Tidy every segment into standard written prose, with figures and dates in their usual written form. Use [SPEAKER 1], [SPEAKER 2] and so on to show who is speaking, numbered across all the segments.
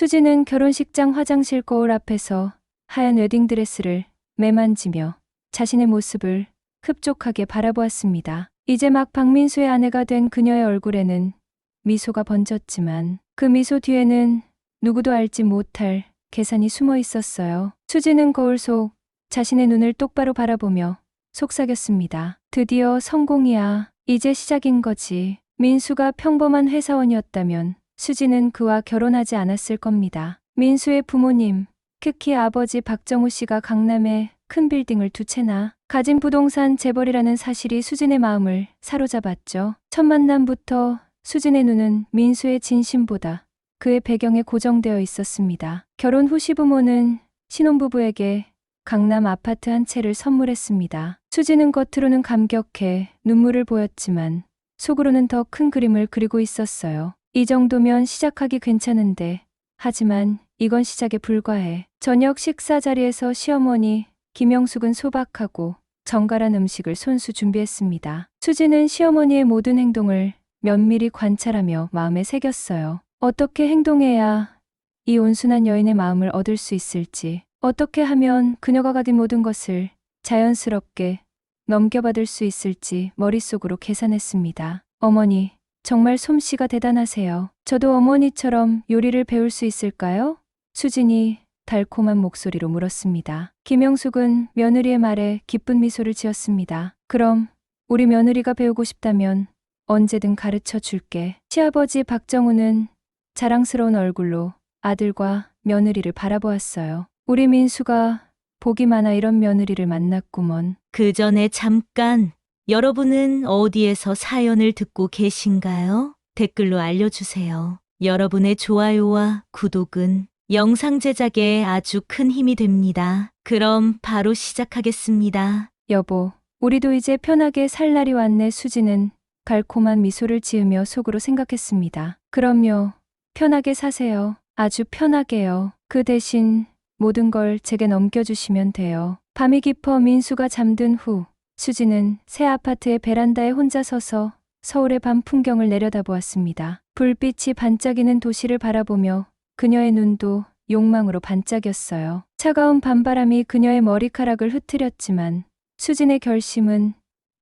[SPEAKER 1] 수지는 결혼식장 화장실 거울 앞에서 하얀 웨딩드레스를 매만지며 자신의 모습을 흡족하게 바라보았습니다. 이제 막 박민수의 아내가 된 그녀의 얼굴에는 미소가 번졌지만 그 미소 뒤에는 누구도 알지 못할 계산이 숨어 있었어요. 수지는 거울 속 자신의 눈을 똑바로 바라보며 속삭였습니다. 드디어 성공이야. 이제 시작인 거지. 민수가 평범한 회사원이었다면 수지는 그와 결혼하지 않았을 겁니다. 민수의 부모님, 특히 아버지 박정우 씨가 강남에 큰 빌딩을 두 채나 가진 부동산 재벌이라는 사실이 수진의 마음을 사로잡았죠. 첫 만남부터 수진의 눈은 민수의 진심보다 그의 배경에 고정되어 있었습니다. 결혼 후 시부모는 신혼부부에게 강남 아파트 한 채를 선물했습니다. 수지는 겉으로는 감격해 눈물을 보였지만 속으로는 더 큰 그림을 그리고 있었어요. 이 정도면 시작하기 괜찮은데, 하지만 이건 시작에 불과해. 저녁 식사 자리에서 시어머니 김영숙은 소박하고 정갈한 음식을 손수 준비했습니다. 수지는 시어머니의 모든 행동을 면밀히 관찰하며 마음에 새겼어요. 어떻게 행동해야 이 온순한 여인의 마음을 얻을 수 있을지, 어떻게 하면 그녀가 가진 모든 것을 자연스럽게 넘겨받을 수 있을지 머릿속으로 계산했습니다. 어머니, 정말 솜씨가 대단하세요. 저도 어머니처럼 요리를 배울 수 있을까요? 수진이 달콤한 목소리로 물었습니다. 김영숙은 며느리의 말에 기쁜 미소를 지었습니다. 그럼 우리 며느리가 배우고 싶다면 언제든 가르쳐 줄게. 시아버지 박정우는 자랑스러운 얼굴로 아들과 며느리를 바라보았어요. 우리 민수가 복이 많아 이런 며느리를 만났구먼.
[SPEAKER 2] 그 전에 잠깐, 여러분은 어디에서 사연을 듣고 계신가요? 댓글로 알려주세요. 여러분의 좋아요와 구독은 영상 제작에 아주 큰 힘이 됩니다. 그럼 바로 시작하겠습니다.
[SPEAKER 1] 여보, 우리도 이제 편하게 살 날이 왔네. 수지는 달콤한 미소를 지으며 속으로 생각했습니다. 그럼요. 편하게 사세요. 아주 편하게요. 그 대신 모든 걸 제게 넘겨주시면 돼요. 밤이 깊어 민수가 잠든 후 수지는 새 아파트의 베란다에 혼자 서서 서울의 밤 풍경을 내려다보았습니다. 불빛이 반짝이는 도시를 바라보며 그녀의 눈도 욕망으로 반짝였어요. 차가운 밤바람이 그녀의 머리카락을 흐트렸지만 수진의 결심은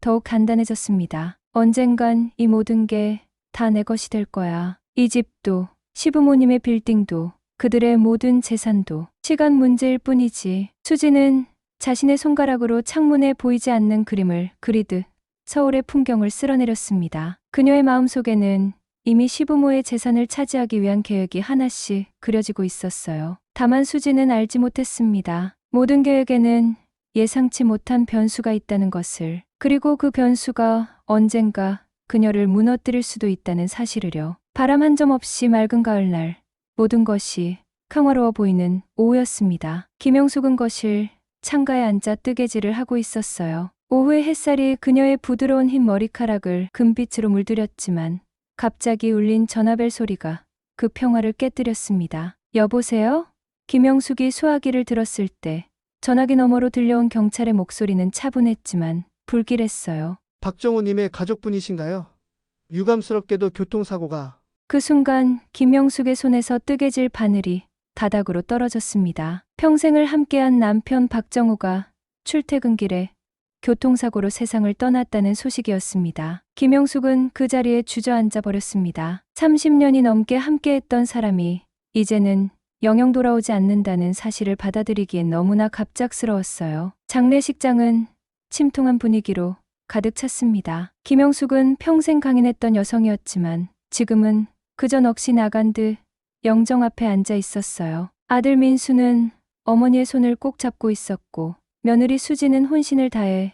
[SPEAKER 1] 더욱 단단해졌습니다. 언젠간 이 모든 게 다 내 것이 될 거야. 이 집도, 시부모님의 빌딩도, 그들의 모든 재산도 시간 문제일 뿐이지. 수지는 자신의 손가락으로 창문에 보이지 않는 그림을 그리듯 서울의 풍경을 쓸어내렸습니다. 그녀의 마음속에는 이미 시부모의 재산을 차지하기 위한 계획이 하나씩 그려지고 있었어요. 다만 수지는 알지 못했습니다. 모든 계획에는 예상치 못한 변수가 있다는 것을, 그리고 그 변수가 언젠가 그녀를 무너뜨릴 수도 있다는 사실을요. 바람 한 점 없이 맑은 가을날, 모든 것이 평화로워 보이는 오후였습니다. 김영숙은 거실 창가에 앉아 뜨개질을 하고 있었어요. 오후의 햇살이 그녀의 부드러운 흰 머리카락을 금빛으로 물들였지만 갑자기 울린 전화벨 소리가 그 평화를 깨뜨렸습니다. 여보세요? 김영숙이 수화기를 들었을 때 전화기 너머로 들려온 경찰의 목소리는 차분했지만 불길했어요.
[SPEAKER 3] 박정우님의 가족분이신가요? 유감스럽게도 교통사고가.
[SPEAKER 1] 그 순간 김영숙의 손에서 뜨개질 바늘이 바닥으로 떨어졌습니다. 평생을 함께한 남편 박정우가 출퇴근길에 교통사고로 세상을 떠났다는 소식이었습니다. 김영숙은 그 자리에 주저앉아 버렸습니다. 30년이 넘게 함께했던 사람이 이제는 영영 돌아오지 않는다는 사실을 받아들이기엔 너무나 갑작스러웠어요. 장례식장은 침통한 분위기로 가득 찼습니다. 김영숙은 평생 강인했던 여성이었지만 지금은 그저 넋이 나간 듯 영정 앞에 앉아 있었어요. 아들 민수는 어머니의 손을 꼭 잡고 있었고 며느리 수지는 혼신을 다해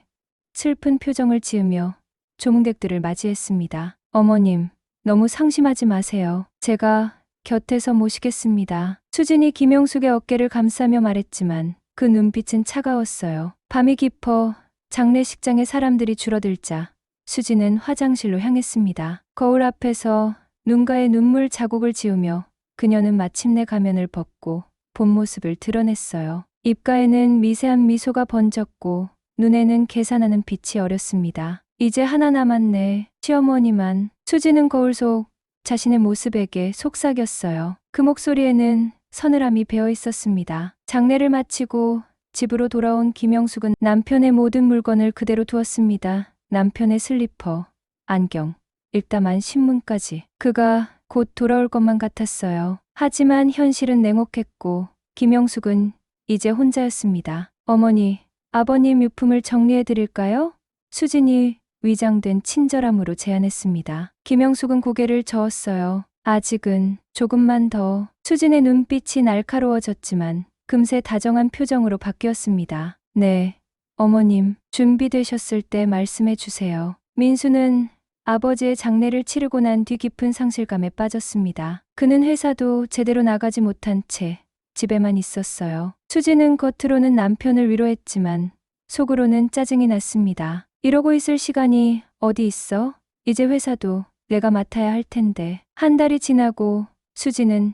[SPEAKER 1] 슬픈 표정을 지으며 조문객들을 맞이했습니다. 어머님, 너무 상심하지 마세요. 제가 곁에서 모시겠습니다. 수진이 김영숙의 어깨를 감싸며 말했지만 그 눈빛은 차가웠어요. 밤이 깊어 장례식장에 사람들이 줄어들자 수지는 화장실로 향했습니다. 거울 앞에서 눈가에 눈물 자국을 지우며 그녀는 마침내 가면을 벗고 본 모습을 드러냈어요. 입가에는 미세한 미소가 번졌고 눈에는 계산하는 빛이 어렸습니다. 이제 하나 남았네. 시어머니만. 수지는 거울 속 자신의 모습에게 속삭였어요. 그 목소리에는 서늘함이 배어 있었습니다. 장례를 마치고 집으로 돌아온 김영숙은 남편의 모든 물건을 그대로 두었습니다. 남편의 슬리퍼, 안경, 읽다만 신문까지. 그가 곧 돌아올 것만 같았어요. 하지만 현실은 냉혹했고 김영숙은 이제 혼자였습니다. 어머니, 아버님 유품을 정리해 드릴까요? 수진이 위장된 친절함으로 제안했습니다. 김영숙은 고개를 저었어요. 아직은 조금만 더. 수진의 눈빛이 날카로워졌지만 금세 다정한 표정으로 바뀌었습니다. 네, 어머님, 준비되셨을 때 말씀해 주세요. 민수는 아버지의 장례를 치르고 난 뒤 깊은 상실감에 빠졌습니다. 그는 회사도 제대로 나가지 못한 채 집에만 있었어요. 수지는 겉으로는 남편을 위로했지만 속으로는 짜증이 났습니다. 이러고 있을 시간이 어디 있어? 이제 회사도 내가 맡아야 할 텐데. 한 달이 지나고 수지는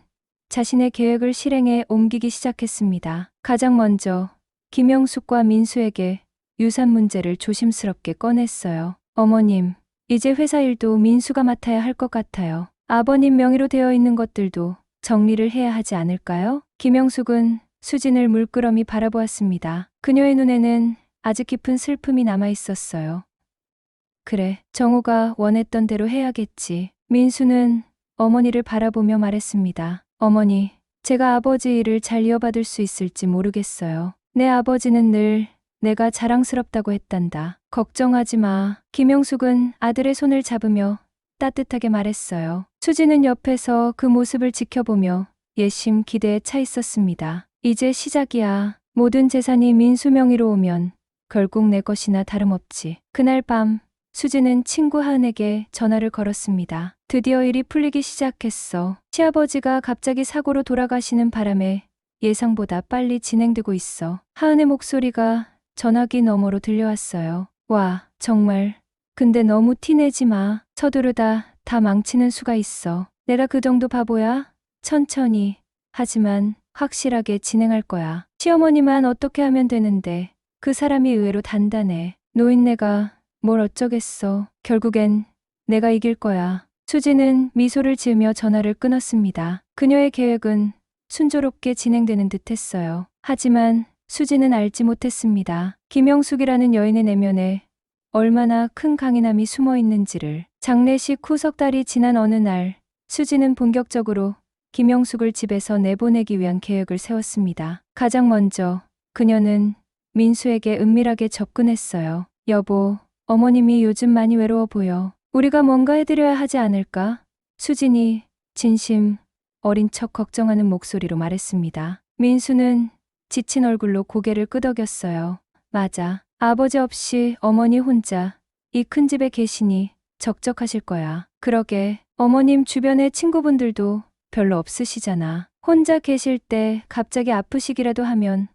[SPEAKER 1] 자신의 계획을 실행에 옮기기 시작했습니다. 가장 먼저 김영숙과 민수에게 유산 문제를 조심스럽게 꺼냈어요. 어머님, 이제 회사 일도 민수가 맡아야 할 것 같아요. 아버님 명의로 되어 있는 것들도 정리를 해야 하지 않을까요? 김영숙은 수진을 물끄러미 바라보았습니다. 그녀의 눈에는 아직 깊은 슬픔이 남아 있었어요. 그래, 정우가 원했던 대로 해야겠지. 민수는 어머니를 바라보며 말했습니다. 어머니, 제가 아버지 일을 잘 이어받을 수 있을지 모르겠어요. 내 아버지는 늘 내가 자랑스럽다고 했단다. 걱정하지 마. 김영숙은 아들의 손을 잡으며 따뜻하게 말했어요. 수지는 옆에서 그 모습을 지켜보며 예심 기대에 차 있었습니다. 이제 시작이야. 모든 재산이 민수 명의로 오면 결국 내 것이나 다름없지. 그날 밤 수지는 친구 하은에게 전화를 걸었습니다. 드디어 일이 풀리기 시작했어. 시아버지가 갑자기 사고로 돌아가시는 바람에 예상보다 빨리 진행되고 있어. 하은의 목소리가 전화기 너머로 들려왔어요. 와, 정말. 근데 너무 티내지 마. 서두르다 다 망치는 수가 있어. 내가 그 정도 바보야? 천천히. 하지만 확실하게 진행할 거야. 시어머니만 어떻게 하면 되는데 그 사람이 의외로 단단해. 노인네가 뭘 어쩌겠어. 결국엔 내가 이길 거야. 수지는 미소를 지으며 전화를 끊었습니다. 그녀의 계획은 순조롭게 진행되는 듯 했어요. 하지만 수지는 알지 못했습니다. 김영숙이라는 여인의 내면에 얼마나 큰 강인함이 숨어 있는지를. 장례식 후 석 달이 지난 어느 날, 수지는 본격적으로 김영숙을 집에서 내보내기 위한 계획을 세웠습니다. 가장 먼저 그녀는 민수에게 은밀하게 접근했어요. 여보, 어머님이 요즘 많이 외로워 보여. 우리가 뭔가 해드려야 하지 않을까? 수진이 진심 어린 척 걱정하는 목소리로 말했습니다. 민수는 지친 얼굴로 고개를 끄덕였어요. 맞아. 아버지 없이 어머니 혼자 이 큰 집에 계시니 적적하실 거야. 그러게, 어머님 주변에 친구분들도 별로 없으시잖아. 혼자 계실 때 갑자기 아프시기라도 하면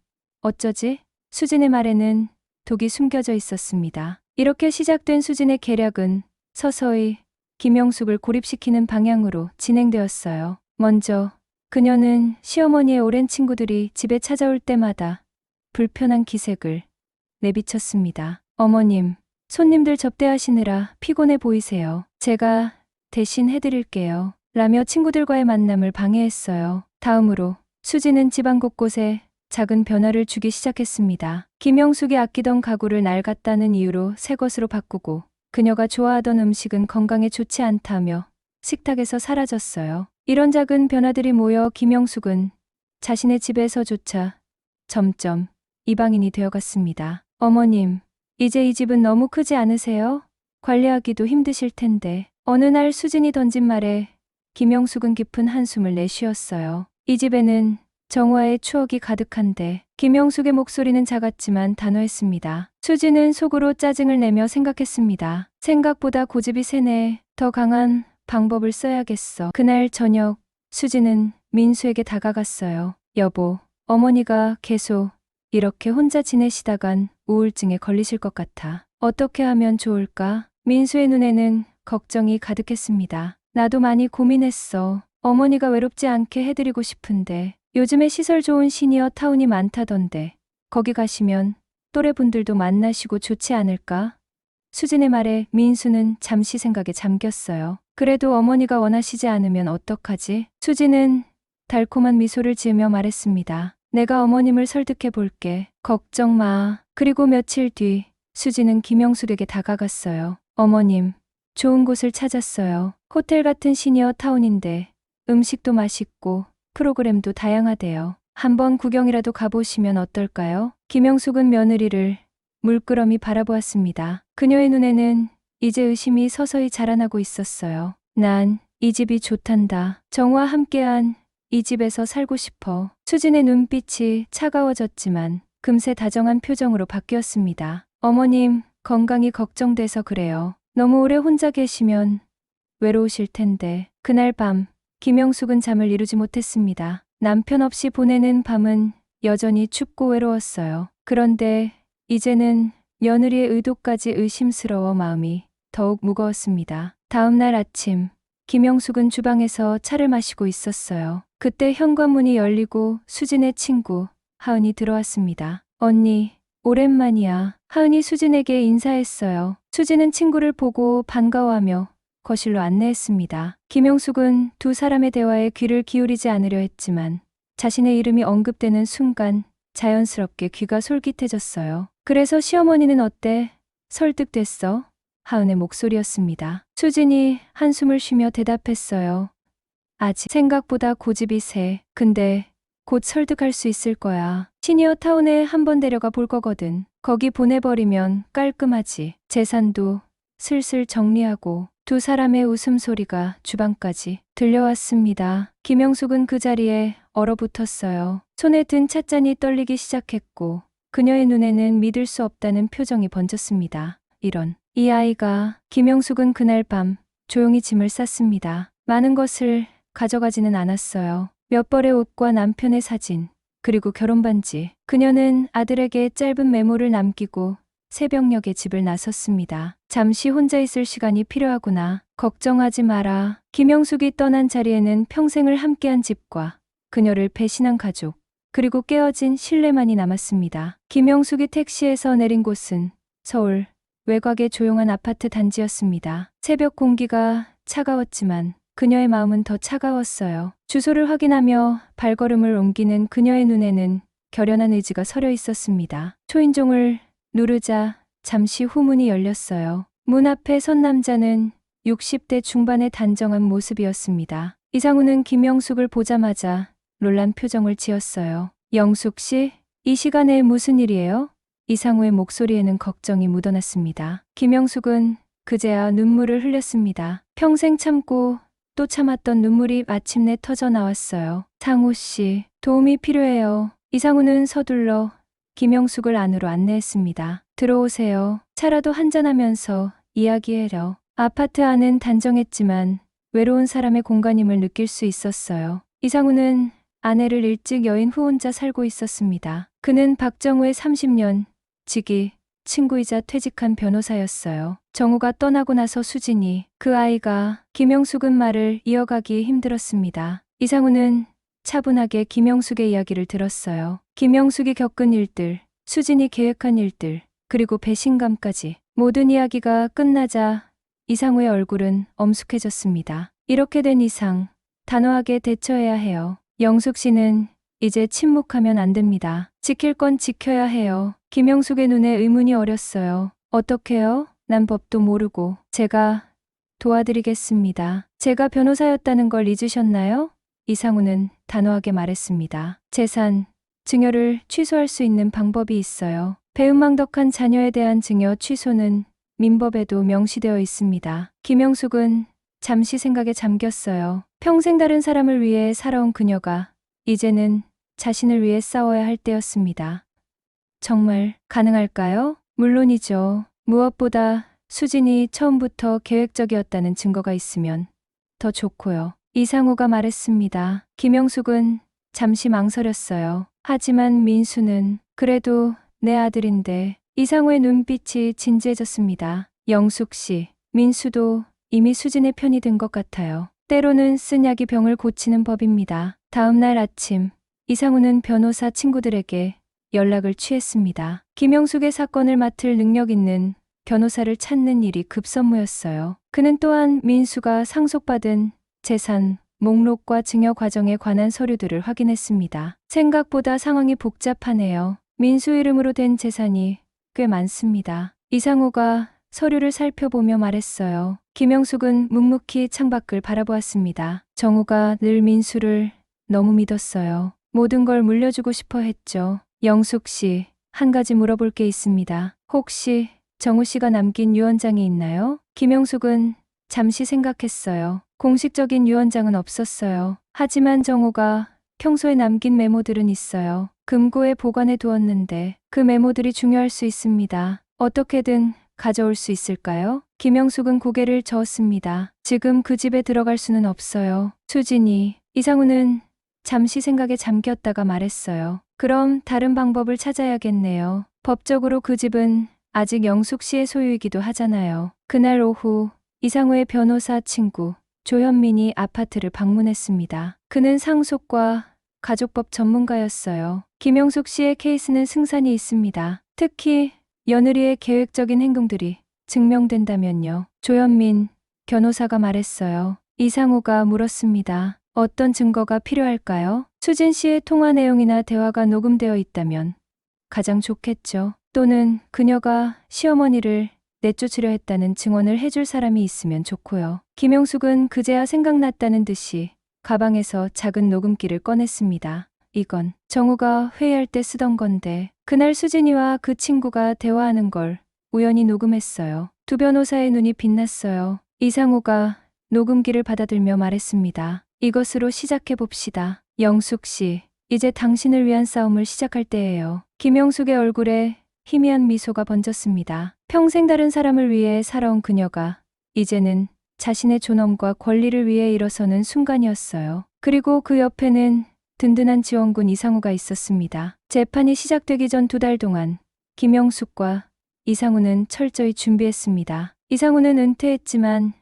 [SPEAKER 1] 어쩌지? 수진의 말에는 독이 숨겨져 있었습니다. 이렇게 시작된 수진의 계략은 서서히 김영숙을 고립시키는 방향으로 진행되었어요. 먼저 그녀는 시어머니의 오랜 친구들이 집에 찾아올 때마다 불편한 기색을 내비쳤습니다. 어머님, 손님들 접대하시느라 피곤해 보이세요. 제가 대신 해드릴게요. 라며 친구들과의 만남을 방해했어요. 다음으로 수지는 집안 곳곳에 작은 변화를 주기 시작했습니다. 김영숙이 아끼던 가구를 낡았다는 이유로 새 것으로 바꾸고 그녀가 좋아하던 음식은 건강에 좋지 않다며 식탁에서 사라졌어요. 이런 작은 변화들이 모여 김영숙은 자신의 집에서조차 점점 이방인이 되어갔습니다. 어머님, 이제 이 집은 너무 크지 않으세요? 관리하기도 힘드실 텐데. 어느 날 수진이 던진 말에 김영숙은 깊은 한숨을 내쉬었어요. 이 집에는 정화의 추억이 가득한데. 김영숙의 목소리는 작았지만 단호했습니다. 수지는 속으로 짜증을 내며 생각했습니다. 생각보다 고집이 세네. 더 강한 방법을 써야겠어. 그날 저녁 수지는 민수에게 다가갔어요. 여보, 어머니가 계속 이렇게 혼자 지내시다간 우울증에 걸리실 것 같아. 어떻게 하면 좋을까? 민수의 눈에는 걱정이 가득했습니다. 나도 많이 고민했어. 어머니가 외롭지 않게 해드리고 싶은데 요즘에 시설 좋은 시니어 타운이 많다던데 거기 가시면 또래분들도 만나시고 좋지 않을까? 수진의 말에 민수는 잠시 생각에 잠겼어요. 그래도 어머니가 원하시지 않으면 어떡하지? 수진은 달콤한 미소를 지으며 말했습니다. 내가 어머님을 설득해 볼게. 걱정 마. 그리고 며칠 뒤 수지는 김영숙에게 다가갔어요. 어머님, 좋은 곳을 찾았어요. 호텔 같은 시니어 타운인데 음식도 맛있고 프로그램도 다양하대요. 한번 구경이라도 가보시면 어떨까요? 김영숙은 며느리를 물끄러미 바라보았습니다. 그녀의 눈에는 이제 의심이 서서히 자라나고 있었어요. 난 이 집이 좋단다. 정우와 함께한 이 집에서 살고 싶어. 수진의 눈빛이 차가워졌지만 금세 다정한 표정으로 바뀌었습니다. 어머님, 건강이 걱정돼서 그래요. 너무 오래 혼자 계시면 외로우실 텐데. 그날 밤, 김영숙은 잠을 이루지 못했습니다. 남편 없이 보내는 밤은 여전히 춥고 외로웠어요. 그런데 이제는 며느리의 의도까지 의심스러워 마음이 더욱 무거웠습니다. 다음 날 아침, 김영숙은 주방에서 차를 마시고 있었어요. 그때 현관문이 열리고 수진의 친구 하은이 들어왔습니다. 언니, 오랜만이야. 하은이 수진에게 인사했어요. 수진은 친구를 보고 반가워하며 거실로 안내했습니다. 김영숙은 두 사람의 대화에 귀를 기울이지 않으려 했지만 자신의 이름이 언급되는 순간 자연스럽게 귀가 솔깃해졌어요. 그래서 시어머니는 어때? 설득됐어? 하은의 목소리였습니다. 수진이 한숨을 쉬며 대답했어요. 아직 생각보다 고집이 세. 근데 곧 설득할 수 있을 거야. 시니어 타운에 한번 데려가 볼 거거든. 거기 보내버리면 깔끔하지. 재산도 슬슬 정리하고. 두 사람의 웃음소리가 주방까지 들려왔습니다. 김영숙은 그 자리에 얼어붙었어요. 손에 든 찻잔이 떨리기 시작했고 그녀의 눈에는 믿을 수 없다는 표정이 번졌습니다. 이 아이가. 김영숙은 그날 밤 조용히 짐을 쌌습니다. 많은 것을 가져가지는 않았어요. 몇 벌의 옷과 남편의 사진, 그리고 결혼반지. 그녀는 아들에게 짧은 메모를 남기고 새벽녘에 집을 나섰습니다. 잠시 혼자 있을 시간이 필요하구나. 걱정하지 마라. 김영숙이 떠난 자리에는 평생을 함께한 집과 그녀를 배신한 가족, 그리고 깨어진 신뢰만이 남았습니다. 김영숙이 택시에서 내린 곳은 서울 외곽의 조용한 아파트 단지였습니다. 새벽 공기가 차가웠지만 그녀의 마음은 더 차가웠어요. 주소를 확인하며 발걸음을 옮기는 그녀의 눈에는 결연한 의지가 서려 있었습니다. 초인종을 누르자 잠시 후 문이 열렸어요. 문 앞에 선 남자는 60대 중반의 단정한 모습이었습니다. 이상우는 김영숙을 보자마자 놀란 표정을 지었어요. 영숙 씨, 이 시간에 무슨 일이에요? 이상우의 목소리에는 걱정이 묻어났습니다. 김영숙은 그제야 눈물을 흘렸습니다. 평생 참고 또 참았던 눈물이 마침내 터져 나왔어요. 상우 씨, 도움이 필요해요. 이상우는 서둘러 김영숙을 안으로 안내했습니다. 들어오세요. 차라도 한잔하면서 이야기해요. 아파트 안은 단정했지만 외로운 사람의 공간임을 느낄 수 있었어요. 이상우는 아내를 일찍 여인 후 혼자 살고 있었습니다. 그는 박정우의 30년 지기 친구이자 퇴직한 변호사였어요. 정우가 떠나고 나서 수진이, 그 아이가. 김영숙은 말을 이어가기 힘들었습니다. 이상우는 차분하게 김영숙의 이야기를 들었어요. 김영숙이 겪은 일들, 수진이 계획한 일들, 그리고 배신감까지. 모든 이야기가 끝나자 이상우의 얼굴은 엄숙해졌습니다. 이렇게 된 이상 단호하게 대처해야 해요. 영숙 씨는 이제 침묵하면 안 됩니다. 지킬 건 지켜야 해요. 김영숙의 눈에 의문이 어렸어요. 어떻게요? 난 법도 모르고. 제가 도와드리겠습니다. 제가 변호사였다는 걸 잊으셨나요? 이상우는 단호하게 말했습니다. 재산, 증여를 취소할 수 있는 방법이 있어요. 배은망덕한 자녀에 대한 증여 취소는 민법에도 명시되어 있습니다. 김영숙은 잠시 생각에 잠겼어요. 평생 다른 사람을 위해 살아온 그녀가 이제는 자신을 위해 싸워야 할 때였습니다. 정말 가능할까요? 물론이죠. 무엇보다 수진이 처음부터 계획적이었다는 증거가 있으면 더 좋고요. 이상우가 말했습니다. 김영숙은 잠시 망설였어요. 하지만 민수는 그래도 내 아들인데. 이상우의 눈빛이 진지해졌습니다. 영숙 씨, 민수도 이미 수진의 편이 든 것 같아요. 때로는 쓴 약이 병을 고치는 법입니다. 다음 날 아침, 이상우는 변호사 친구들에게 연락을 취했습니다. 김영숙의 사건을 맡을 능력 있는 변호사를 찾는 일이 급선무였어요. 그는 또한 민수가 상속받은 재산 목록과 증여 과정에 관한 서류들을 확인했습니다. 생각보다 상황이 복잡하네요. 민수 이름으로 된 재산이 꽤 많습니다. 이상우가 서류를 살펴보며 말했어요. 김영숙은 묵묵히 창밖을 바라보았습니다. 정우가 늘 민수를 너무 믿었어요. 모든 걸 물려주고 싶어 했죠. 영숙 씨, 한 가지 물어볼 게 있습니다. 혹시 정우 씨가 남긴 유언장이 있나요? 김영숙은 잠시 생각했어요. 공식적인 유언장은 없었어요. 하지만 정우가 평소에 남긴 메모들은 있어요. 금고에 보관해 두었는데 그 메모들이 중요할 수 있습니다. 어떻게든 가져올 수 있을까요? 김영숙은 고개를 저었습니다. 지금 그 집에 들어갈 수는 없어요. 수진이, 이상우는 잠시 생각에 잠겼다가 말했어요. 그럼 다른 방법을 찾아야겠네요. 법적으로 그 집은 아직 영숙 씨의 소유이기도 하잖아요. 그날 오후 이상우의 변호사 친구 조현민이 아파트를 방문했습니다. 그는 상속과 가족법 전문가였어요. 김영숙 씨의 케이스는 승산이 있습니다. 특히 며느리의 계획적인 행동들이 증명된다면요. 조현민 변호사가 말했어요. 이상우가 물었습니다. 어떤 증거가 필요할까요? 수진 씨의 통화 내용이나 대화가 녹음되어 있다면 가장 좋겠죠. 또는 그녀가 시어머니를 내쫓으려 했다는 증언을 해줄 사람이 있으면 좋고요. 김영숙은 그제야 생각났다는 듯이 가방에서 작은 녹음기를 꺼냈습니다. 이건 정우가 회의할 때 쓰던 건데 그날 수진이와 그 친구가 대화하는 걸 우연히 녹음했어요. 두 변호사의 눈이 빛났어요. 이상우가 녹음기를 받아들며 말했습니다. 이것으로 시작해 봅시다. 영숙 씨, 이제 당신을 위한 싸움을 시작할 때예요. 김영숙의 얼굴에 희미한 미소가 번졌습니다. 평생 다른 사람을 위해 살아온 그녀가 이제는 자신의 존엄과 권리를 위해 일어서는 순간이었어요. 그리고 그 옆에는 든든한 지원군 이상우가 있었습니다. 재판이 시작되기 전 2달 동안 김영숙과 이상우는 철저히 준비했습니다. 이상우는 은퇴했지만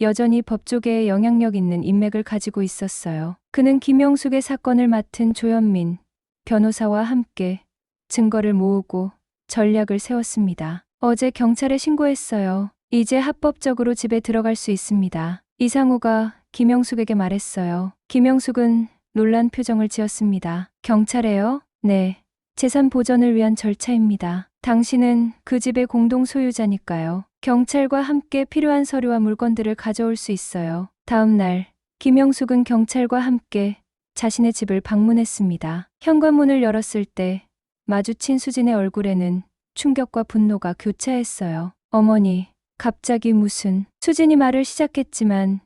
[SPEAKER 1] 여전히 법조계에 영향력 있는 인맥을 가지고 있었어요. 그는 김영숙의 사건을 맡은 조현민 변호사와 함께 증거를 모으고 전략을 세웠습니다. 어제 경찰에 신고했어요. 이제 합법적으로 집에 들어갈 수 있습니다. 이상우가 김영숙에게 말했어요. 김영숙은 놀란 표정을 지었습니다. 경찰에요? 네. 재산 보전을 위한 절차입니다. 당신은 그 집의 공동 소유자니까요. 경찰과 함께 필요한 서류와 물건들을 가져올 수 있어요. 다음 날, 김영숙은 경찰과 함께 자신의 집을 방문했습니다. 현관문을 열었을 때 마주친 수진의 얼굴에는 충격과 분노가 교차했어요. 어머니, 갑자기 무슨... 수진이 말을 시작했지만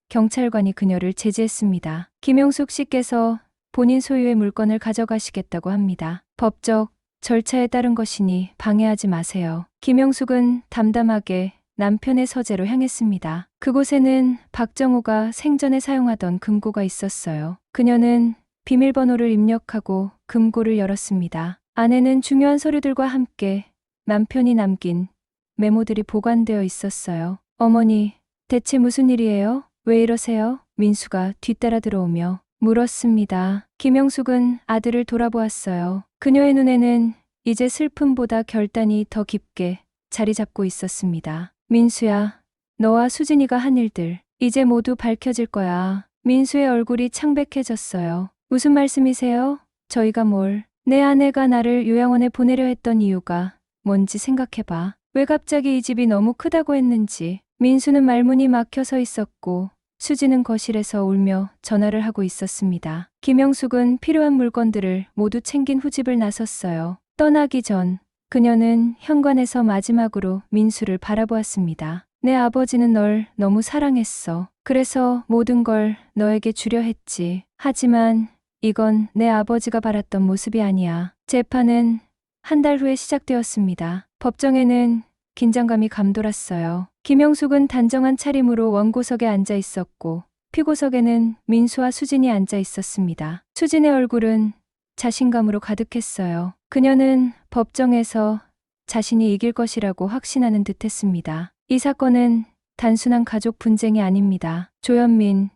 [SPEAKER 1] 경찰관이 그녀를 제지했습니다. 김영숙 씨께서 본인 소유의 물건을 가져가시겠다고 합니다. 법적 절차에 따른 것이니 방해하지 마세요. 김영숙은 담담하게 남편의 서재로 향했습니다. 그곳에는 박정우가 생전에 사용하던 금고가 있었어요. 그녀는 비밀번호를 입력하고 금고를 열었습니다. 안에는 중요한 서류들과 함께 남편이 남긴 메모들이 보관되어 있었어요. 어머니, 대체 무슨 일이에요? 왜 이러세요? 민수가 뒤따라 들어오며 물었습니다. 김영숙은 아들을 돌아보았어요. 그녀의 눈에는 이제 슬픔보다 결단이 더 깊게 자리 잡고 있었습니다. 민수야, 너와 수진이가 한 일들 이제 모두 밝혀질 거야. 민수의 얼굴이 창백해졌어요. 무슨 말씀이세요? 저희가 뭘... 내 아내가 나를 요양원에 보내려 했던 이유가 뭔지 생각해봐. 왜 갑자기 이 집이 너무 크다고 했는지. 민수는 말문이 막혀 서 있었고 수지는 거실에서 울며 전화를 하고 있었습니다. 김영숙은 필요한 물건들을 모두 챙긴 후 집을 나섰어요. 떠나기 전 그녀는 현관에서 마지막으로 민수를 바라보았습니다. 내 아버지는 널 너무 사랑했어. 그래서 모든 걸 너에게 주려 했지. 하지만 이건 내 아버지가 바랐던 모습이 아니야. 재판은 한 달 후에 시작되었습니다. 법정에는 긴장감이 감돌았어요. 김영숙은 단정한 차림으로 원고석에 앉아 있었고 피고석에는 민수와 수진이 앉아 있었습니다. 수진의 얼굴은 자신감으로 가득했어요. 그녀는 법정에서 자신이 이길 것이라고 확신하는 듯했습니다. 이 사건은 단순한 가족 분쟁이 아닙니다. 조현민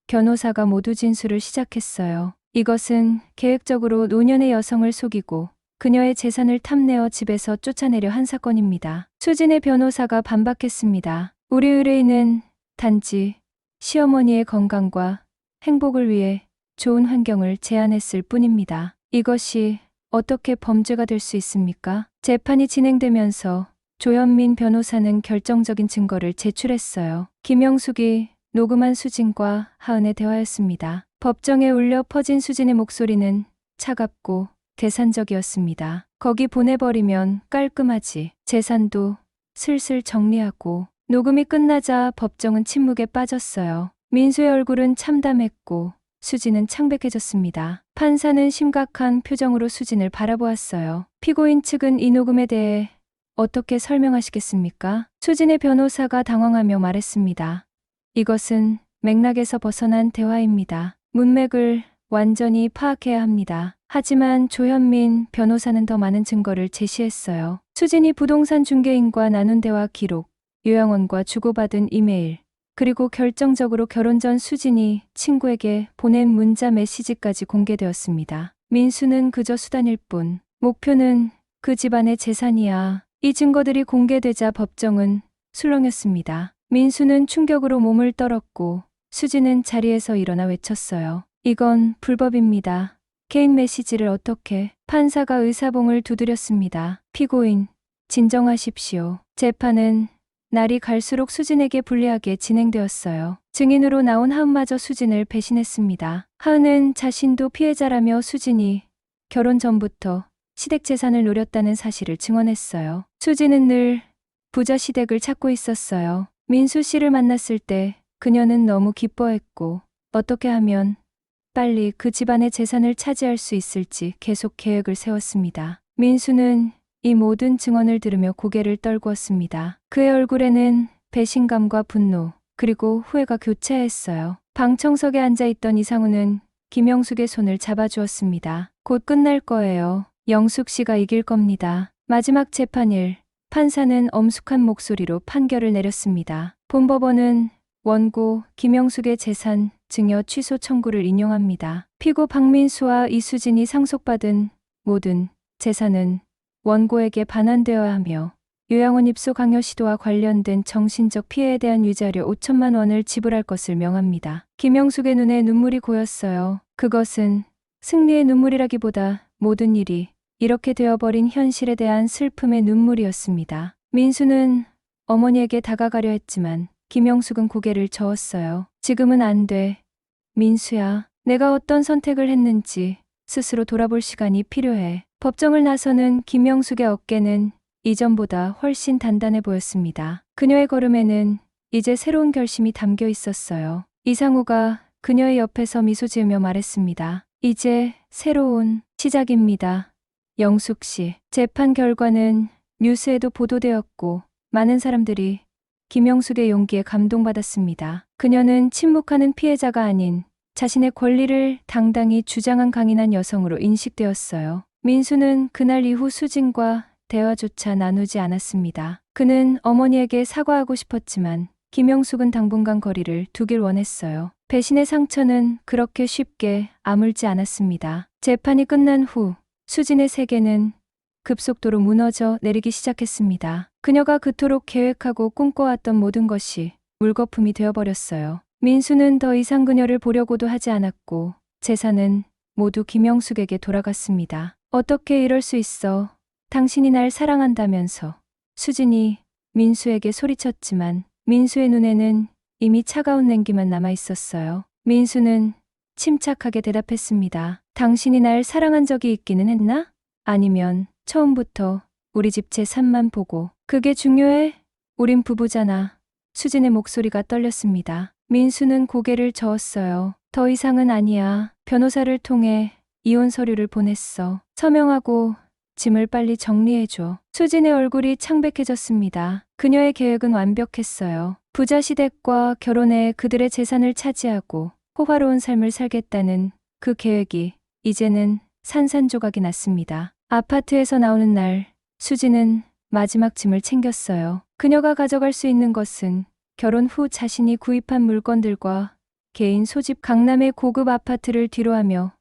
[SPEAKER 1] 변호사가 모두 진술을 시작했어요. 이것은 계획적으로 노년의 여성을 속이고 그녀의 재산을 탐내어 집에서 쫓아내려 한 사건입니다. 수진의 변호사가 반박했습니다. 우리 의뢰인은 단지 시어머니의 건강과 행복을 위해 좋은 환경을 제안했을 뿐입니다. 이것이 어떻게 범죄가 될 수 있습니까? 재판이 진행되면서 조현민 변호사는 결정적인 증거를 제출했어요. 김영숙이 녹음한 수진과 하은의 대화였습니다. 법정에 울려 퍼진 수진의 목소리는 차갑고 계산적이었습니다. 거기 보내버리면 깔끔하지. 재산도 슬슬 정리하고. 녹음이 끝나자 법정은 침묵에 빠졌어요. 민수의 얼굴은 참담했고 수진은 창백해졌습니다. 판사는 심각한 표정으로 수진을 바라보았어요. 피고인 측은 이 녹음에 대해 어떻게 설명하시겠습니까? 수진의 변호사가 당황하며 말했습니다. 이것은 맥락에서 벗어난 대화입니다. 문맥을 완전히 파악해야 합니다. 하지만 조현민 변호사는 더 많은 증거를 제시했어요. 수진이 부동산 중개인과 나눈 대화 기록, 요양원과 주고받은 이메일, 그리고 결정적으로 결혼 전 수진이 친구에게 보낸 문자 메시지까지 공개되었습니다. 민수는 그저 수단일 뿐, 목표는 그 집안의 재산이야. 이 증거들이 공개되자 법정은 술렁였습니다. 민수는 충격으로 몸을 떨었고 수진은 자리에서 일어나 외쳤어요. 이건 불법입니다. 개인 메시지를 어떻게? 판사가 의사봉을 두드렸습니다. 피고인, 진정하십시오. 재판은 날이 갈수록 수진에게 불리하게 진행되었어요. 증인으로 나온 하은마저 수진을 배신했습니다. 하은은 자신도 피해자라며 수진이 결혼 전부터 시댁 재산을 노렸다는 사실을 증언했어요. 수진은 늘 부자 시댁을 찾고 있었어요. 민수 씨를 만났을 때 그녀는 너무 기뻐했고 어떻게 하면 빨리 그 집안의 재산을 차지할 수 있을지 계속 계획을 세웠습니다. 민수는 이 모든 증언을 들으며 고개를 떨구었습니다. 그의 얼굴에는 배신감과 분노, 그리고 후회가 교차했어요. 방청석에 앉아있던 이상우는 김영숙의 손을 잡아주었습니다. 곧 끝날 거예요. 영숙 씨가 이길 겁니다. 마지막 재판일, 판사는 엄숙한 목소리로 판결을 내렸습니다. 본법원은 원고 김영숙의 재산 증여 취소 청구를 인용합니다. 피고 박민수와 이수진이 상속받은 모든 재산은 원고에게 반환되어야 하며 요양원 입소 강요 시도와 관련된 정신적 피해에 대한 위자료 5천만 원을 지불할 것을 명합니다. 김영숙의 눈에 눈물이 고였어요. 그것은 승리의 눈물이라기보다 모든 일이 이렇게 되어버린 현실에 대한 슬픔의 눈물이었습니다. 민수는 어머니에게 다가가려 했지만 김영숙은 고개를 저었어요. 지금은 안 돼. 민수야, 내가 어떤 선택을 했는지 스스로 돌아볼 시간이 필요해. 법정을 나서는 김영숙의 어깨는 이전보다 훨씬 단단해 보였습니다. 그녀의 걸음에는 이제 새로운 결심이 담겨 있었어요. 이상우가 그녀의 옆에서 미소 지으며 말했습니다. 이제 새로운 시작입니다. 영숙 씨. 재판 결과는 뉴스에도 보도되었고 많은 사람들이 김영숙의 용기에 감동받았습니다. 그녀는 침묵하는 피해자가 아닌 자신의 권리를 당당히 주장한 강인한 여성으로 인식되었어요. 민수는 그날 이후 수진과 대화조차 나누지 않았습니다. 그는 어머니에게 사과하고 싶었지만 김영숙은 당분간 거리를 두길 원했어요. 배신의 상처는 그렇게 쉽게 아물지 않았습니다. 재판이 끝난 후 수진의 세계는 급속도로 무너져 내리기 시작했습니다. 그녀가 그토록 계획하고 꿈꿔왔던 모든 것이 물거품이 되어버렸어요. 민수는 더 이상 그녀를 보려고도 하지 않았고 재산은 모두 김영숙에게 돌아갔습니다. 어떻게 이럴 수 있어? 당신이 날 사랑한다면서. 수진이 민수에게 소리쳤지만 민수의 눈에는 이미 차가운 냉기만 남아 있었어요. 민수는 침착하게 대답했습니다. 당신이 날 사랑한 적이 있기는 했나? 아니면 처음부터 우리 집 재산만 보고. 그게 중요해? 우린 부부잖아. 수진의 목소리가 떨렸습니다. 민수는 고개를 저었어요. 더 이상은 아니야. 변호사를 통해 이혼 서류를 보냈어. 서명하고 짐을 빨리 정리해줘. 수진의 얼굴이 창백해졌습니다. 그녀의 계획은 완벽했어요. 부자 시댁과 결혼해 그들의 재산을 차지하고 호화로운 삶을 살겠다는 그 계획이 이제는 산산조각이 났습니다. 아파트에서 나오는 날, 수진은 마지막 짐을 챙겼어요. 그녀가 가져갈 수 있는 것은 결혼 후 자신이 구입한 물건들과 개인 소집. 강남의 고급 아파트를 뒤로하며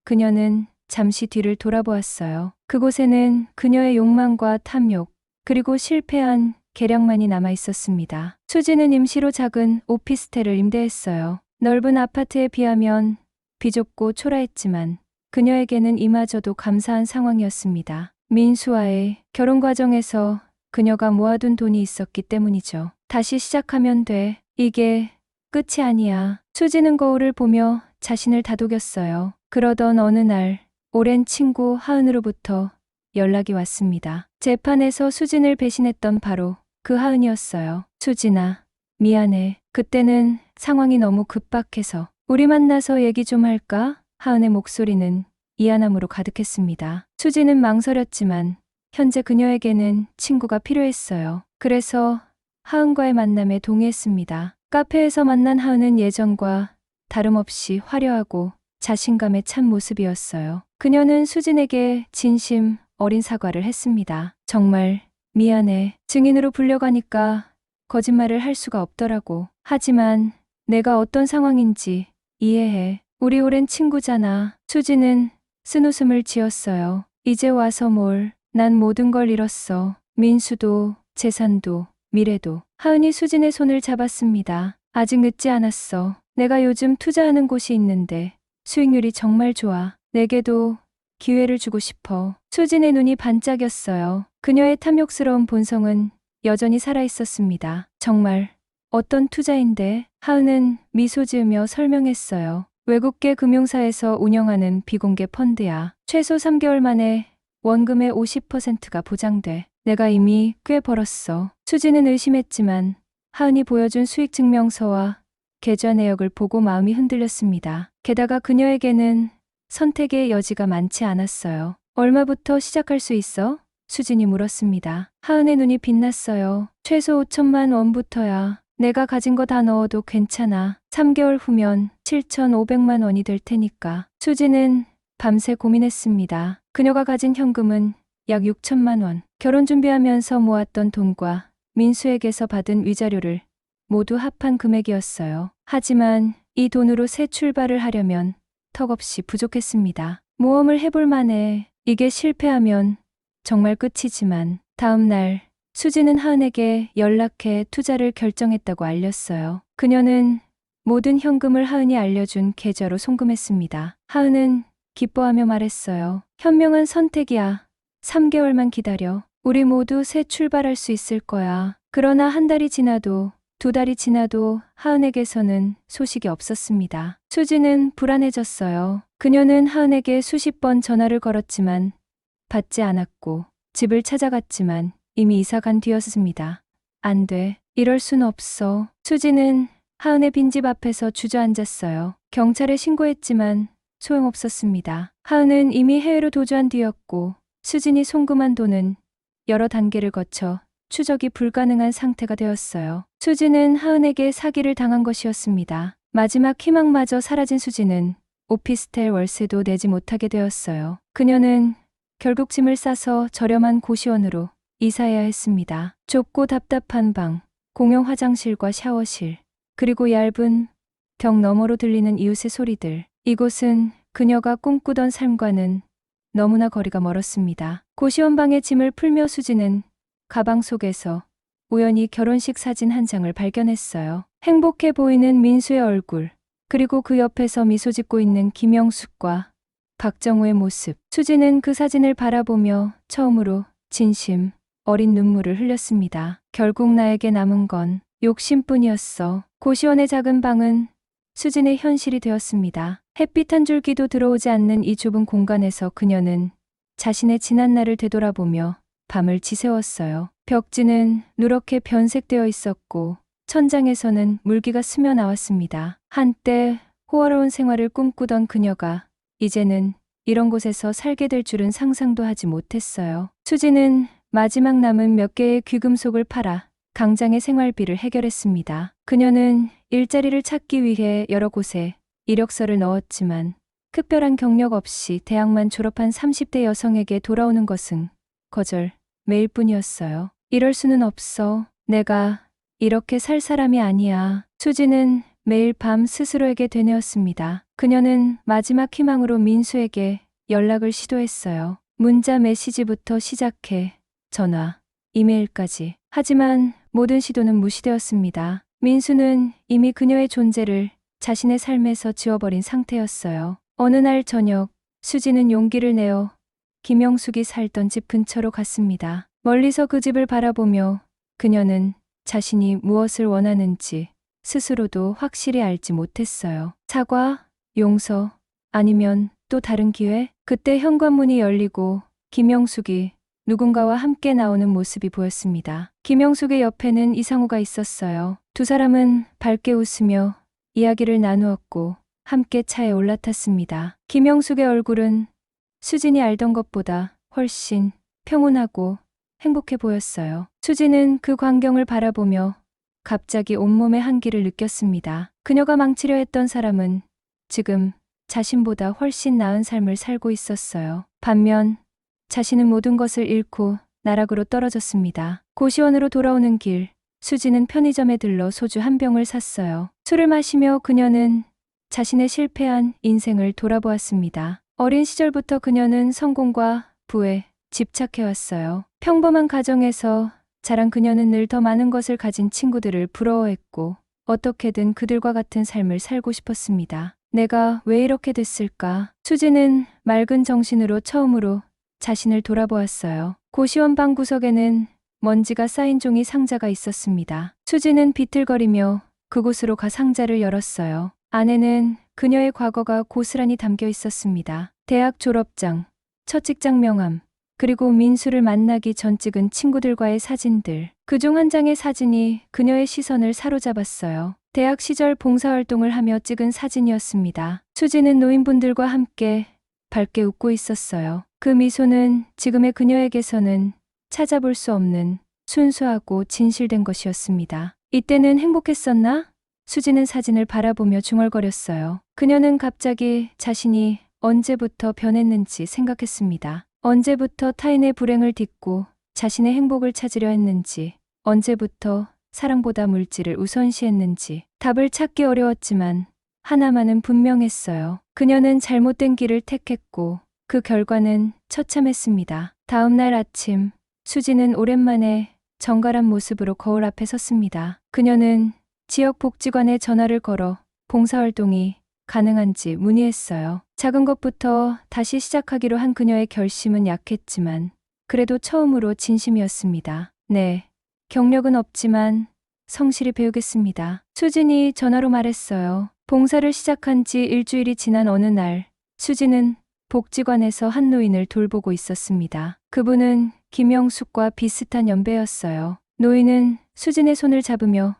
[SPEAKER 1] 그녀는 잠시 뒤를 돌아보았어요. 그곳에는 그녀의 욕망과 탐욕, 그리고 실패한 계략만이 남아 있었습니다. 수진은 임시로 작은 오피스텔을 임대했어요. 넓은 아파트에 비하면 비좁고 초라했지만 그녀에게는 이마저도 감사한 상황이었습니다. 민수와의 결혼 과정에서 그녀가 모아둔 돈이 있었기 때문이죠. 다시 시작하면 돼. 이게 끝이 아니야. 수지는 거울을 보며 자신을 다독였어요. 그러던 어느 날 오랜 친구 하은으로부터 연락이 왔습니다. 재판에서 수진을 배신했던 바로 그 하은이었어요. 수진아, 미안해. 그때는 상황이 너무 급박해서. 우리 만나서 얘기 좀 할까? 하은의 목소리는 미안함으로 가득했습니다. 수지는 망설였지만 현재 그녀에게는 친구가 필요했어요. 그래서 하은과의 만남에 동의했습니다. 카페에서 만난 하은은 예전과 다름없이 화려하고 자신감에 찬 모습이었어요. 그녀는 수진에게 진심 어린 사과를 했습니다. 정말 미안해. 증인으로 불려가니까 거짓말을 할 수가 없더라고. 하지만 내가 어떤 상황인지 이해해. 우리 오랜 친구잖아. 수지는 쓴웃음을 지었어요. 이제 와서 뭘. 난 모든 걸 잃었어. 민수도, 재산도, 미래도. 하은이 수진의 손을 잡았습니다. 아직 늦지 않았어. 내가 요즘 투자하는 곳이 있는데 수익률이 정말 좋아. 내게도 기회를 주고 싶어. 수진의 눈이 반짝였어요. 그녀의 탐욕스러운 본성은 여전히 살아있었습니다. 정말 어떤 투자인데? 하은은 미소 지으며 설명했어요. 외국계 금융사에서 운영하는 비공개 펀드야. 최소 3개월 만에 원금의 50%가 보장돼. 내가 이미 꽤 벌었어. 수지는 의심했지만 하은이 보여준 수익 증명서와 계좌 내역을 보고 마음이 흔들렸습니다. 게다가 그녀에게는 선택의 여지가 많지 않았어요. 얼마부터 시작할 수 있어? 수진이 물었습니다. 하은의 눈이 빛났어요. 최소 5천만 원부터야. 내가 가진 거 다 넣어도 괜찮아. 3개월 후면 7,500만 원이 될 테니까. 수지는 밤새 고민했습니다. 그녀가 가진 현금은 약 6천만 원. 결혼 준비하면서 모았던 돈과 민수에게서 받은 위자료를 모두 합한 금액이었어요. 하지만 이 돈으로 새 출발을 하려면 턱없이 부족했습니다. 모험을 해볼 만해. 이게 실패하면 정말 끝이지만 다음 날 수지는 하은에게 연락해 투자를 결정했다고 알렸어요. 그녀는 모든 현금을 하은이 알려준 계좌로 송금했습니다. 하은은 기뻐하며 말했어요. 현명한 선택이야. 3개월만 기다려. 우리 모두 새 출발할 수 있을 거야. 그러나 한 달이 지나도 2달이 지나도 하은에게서는 소식이 없었습니다. 수지는 불안해졌어요. 그녀는 하은에게 수십 번 전화를 걸었지만 받지 않았고 집을 찾아갔지만 이미 이사간 뒤였습니다. 안 돼. 이럴 순 없어. 수지는 하은의 빈집 앞에서 주저앉았어요. 경찰에 신고했지만 소용없었습니다. 하은은 이미 해외로 도주한 뒤였고 수진이 송금한 돈은 여러 단계를 거쳐 추적이 불가능한 상태가 되었어요. 수지는 하은에게 사기를 당한 것이었습니다. 마지막 희망마저 사라진 수지는 오피스텔 월세도 내지 못하게 되었어요. 그녀는 결국 짐을 싸서 저렴한 고시원으로 이사해야 했습니다. 좁고 답답한 방, 공용 화장실과 샤워실, 그리고 얇은 벽 너머로 들리는 이웃의 소리들. 이곳은 그녀가 꿈꾸던 삶과는 너무나 거리가 멀었습니다. 고시원 방에 짐을 풀며 수지는 가방 속에서 우연히 결혼식 사진 한 장을 발견했어요. 행복해 보이는 민수의 얼굴, 그리고 그 옆에서 미소 짓고 있는 김영숙과 박정우의 모습. 수지는 그 사진을 바라보며 처음으로 진심 어린 눈물을 흘렸습니다. 결국 나에게 남은 건 욕심뿐이었어. 고시원의 작은 방은 수진의 현실이 되었습니다. 햇빛 한 줄기도 들어오지 않는 이 좁은 공간에서 그녀는 자신의 지난 날을 되돌아보며 밤을 지새웠어요. 벽지는 누렇게 변색되어 있었고 천장에서는 물기가 스며 나왔습니다. 한때 호화로운 생활을 꿈꾸던 그녀가 이제는 이런 곳에서 살게 될 줄은 상상도 하지 못했어요. 수지는 마지막 남은 몇 개의 귀금속을 팔아 당장의 생활비를 해결했습니다. 그녀는 일자리를 찾기 위해 여러 곳에 이력서를 넣었지만 특별한 경력 없이 대학만 졸업한 30대 여성에게 돌아오는 것은 거절, 매일뿐이었어요. 이럴 수는 없어. 내가 이렇게 살 사람이 아니야. 수지는 매일 밤 스스로에게 되뇌었습니다. 그녀는 마지막 희망으로 민수에게 연락을 시도했어요. 문자 메시지부터 시작해 전화, 이메일까지. 하지만 모든 시도는 무시되었습니다. 민수는 이미 그녀의 존재를 자신의 삶에서 지워버린 상태였어요. 어느 날 저녁, 수지는 용기를 내어 김영숙이 살던 집 근처로 갔습니다. 멀리서 그 집을 바라보며 그녀는 자신이 무엇을 원하는지 스스로도 확실히 알지 못했어요. 사과, 용서, 아니면 또 다른 기회? 그때 현관문이 열리고 김영숙이 누군가와 함께 나오는 모습이 보였습니다. 김영숙의 옆에는 이상우가 있었어요. 두 사람은 밝게 웃으며 이야기를 나누었고 함께 차에 올라탔습니다. 김영숙의 얼굴은 수진이 알던 것보다 훨씬 평온하고 행복해 보였어요. 수진은 그 광경을 바라보며 갑자기 온몸의 한기를 느꼈습니다. 그녀가 망치려 했던 사람은 지금 자신보다 훨씬 나은 삶을 살고 있었어요. 반면 자신은 모든 것을 잃고 나락으로 떨어졌습니다. 고시원으로 돌아오는 길, 수지는 편의점에 들러 소주 한 병을 샀어요. 술을 마시며 그녀는 자신의 실패한 인생을 돌아보았습니다. 어린 시절부터 그녀는 성공과 부에 집착해왔어요. 평범한 가정에서 자란 그녀는 늘 더 많은 것을 가진 친구들을 부러워했고 어떻게든 그들과 같은 삶을 살고 싶었습니다. 내가 왜 이렇게 됐을까? 수지는 맑은 정신으로 처음으로 자신을 돌아보았어요. 고시원 방 구석에는 먼지가 쌓인 종이 상자가 있었습니다. 수지는 비틀거리며 그곳으로 가 상자를 열었어요. 안에는 그녀의 과거가 고스란히 담겨 있었습니다. 대학 졸업장, 첫 직장 명함, 그리고 민수를 만나기 전 찍은 친구들과의 사진들. 그중 한 장의 사진이 그녀의 시선을 사로잡았어요. 대학 시절 봉사활동을 하며 찍은 사진이었습니다. 수지는 노인분들과 함께 밝게 웃고 있었어요. 그 미소는 지금의 그녀에게서는 찾아볼 수 없는 순수하고 진실된 것이었습니다. 이때는 행복했었나? 수지는 사진을 바라보며 중얼거렸어요. 그녀는 갑자기 자신이 언제부터 변했는지 생각했습니다. 언제부터 타인의 불행을 딛고 자신의 행복을 찾으려 했는지, 언제부터 사랑보다 물질을 우선시했는지. 답을 찾기 어려웠지만 하나만은 분명했어요. 그녀는 잘못된 길을 택했고 그 결과는 처참했습니다. 다음 날 아침, 수지는 오랜만에 정갈한 모습으로 거울 앞에 섰습니다. 그녀는 지역 복지관에 전화를 걸어 봉사활동이 가능한지 문의했어요. 작은 것부터 다시 시작하기로 한 그녀의 결심은 약했지만 그래도 처음으로 진심이었습니다. 네, 경력은 없지만 성실히 배우겠습니다. 수진이 전화로 말했어요. 봉사를 시작한 지 일주일이 지난 어느 날, 수진은 복지관에서 한 노인을 돌보고 있었습니다. 그분은 김영숙과 비슷한 연배였어요. 노인은 수진의 손을 잡으며